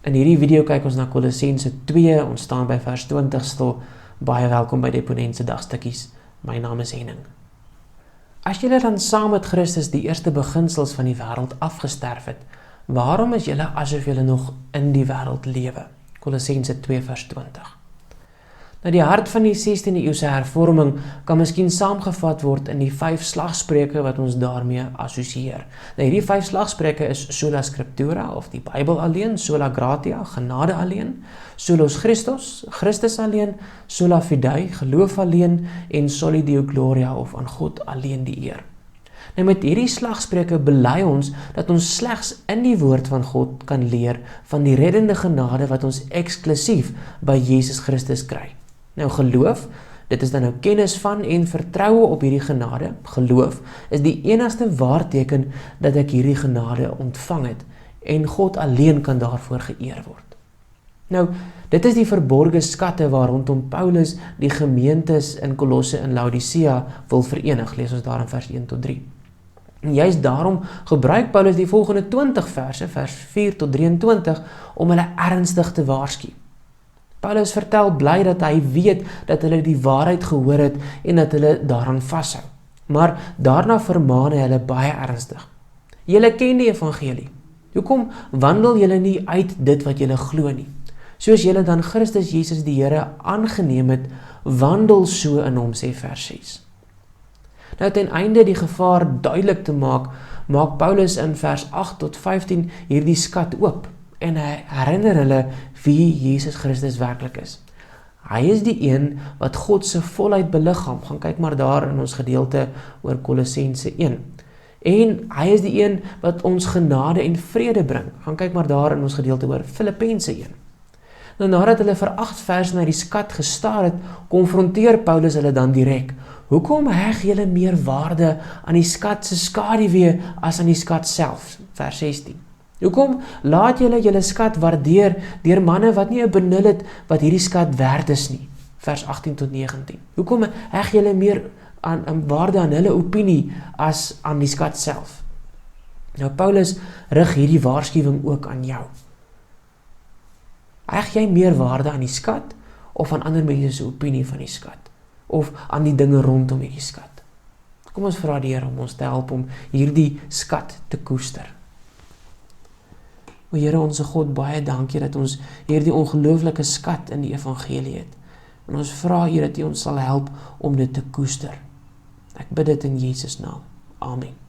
In hierdie video kyk ons na Kolossense 2, ons staan by vers 20 stil. Baie welkom by Deponent se dagstukkies. My naam is Henning. As julle dan saam met Christus die eerste beginsels van die wêreld afgesterf het, waarom is julle asof julle nog in die wêreld lewe? Kolossense 2 vers 20. Nou die hart van die 16de eeuse hervorming kan miskien saamgevat word in die 5 slagspreuke wat ons daarmee assosieer. Nou hierdie 5 slagspreuke is sola scriptura of die Bybel alleen, sola gratia, genade alleen, solos Christus, Christus alleen, sola fidei, geloof alleen en soli deo gloria of aan God alleen die eer. Nou met hierdie slagspreuke bely ons dat ons slegs in die woord van God kan leer van die reddende genade wat ons eksklusief by Jesus Christus kry. Nou geloof, dit is dan nou kennis van en vertroue op hierdie genade. Geloof is die enigste waarteken dat ek hierdie genade ontvang het en God alleen kan daarvoor geëer word. Nou, dit is die verborgde skatte waar rondom Paulus die gemeentes in Kolosse en Laodicea wil verenig. Lees ons daar in vers 1 tot 3. En juist daarom gebruik Paulus die volgende 20 verse, vers 4 tot 23, om hulle ernstig te waarsku. Paulus vertel bly dat hy weet dat hulle die waarheid gehoor het en dat hulle daaraan vashou. Maar daarna vermaan hy hulle baie ernstig. Julle ken die evangelie. Hoekom wandel julle nie uit dit wat julle glo nie? Soos julle dan Christus Jesus die Here aangeneem het, wandel so in hom, sê vers 6. Nou ten einde die gevaar duidelik te maak, maak Paulus in vers 8 tot 15 hierdie skat oop. En hy herinner hulle wie Jesus Christus werklik is. Hy is die een wat God se volheid beliggaam. Gaan kyk maar daar in ons gedeelte oor Kolossense 1. En hy is die een wat ons genade en vrede bring. Gaan kyk maar daar in ons gedeelte oor Filippense 1. Nou nadat hulle vir 8 verse na die skat gestaar het, konfronteer Paulus hulle dan direk. Hoekom heg julle meer waarde aan die skat se skaduwee as aan die skat self? Vers 16. Hoekom laat julle skat waardeer deur manne wat nie 'n benul het wat hierdie skat werd is nie? Vers 18 tot 19. Hoekom heg julle meer aan waarde aan hulle opinie as aan die skat self? Nou Paulus rig hierdie waarskuwing ook aan jou. Heg jy meer waarde aan die skat of aan ander mense se opinie van die skat? Of aan die dinge rondom hierdie skat? Kom ons vra die Here om ons te help om hierdie skat te koester. O Here, onse God, baie dankie dat ons hierdie ongelooflike skat in die evangelie het. En ons vra U dat U ons sal help om dit te koester. Ek bid dit in Jesus naam. Amen.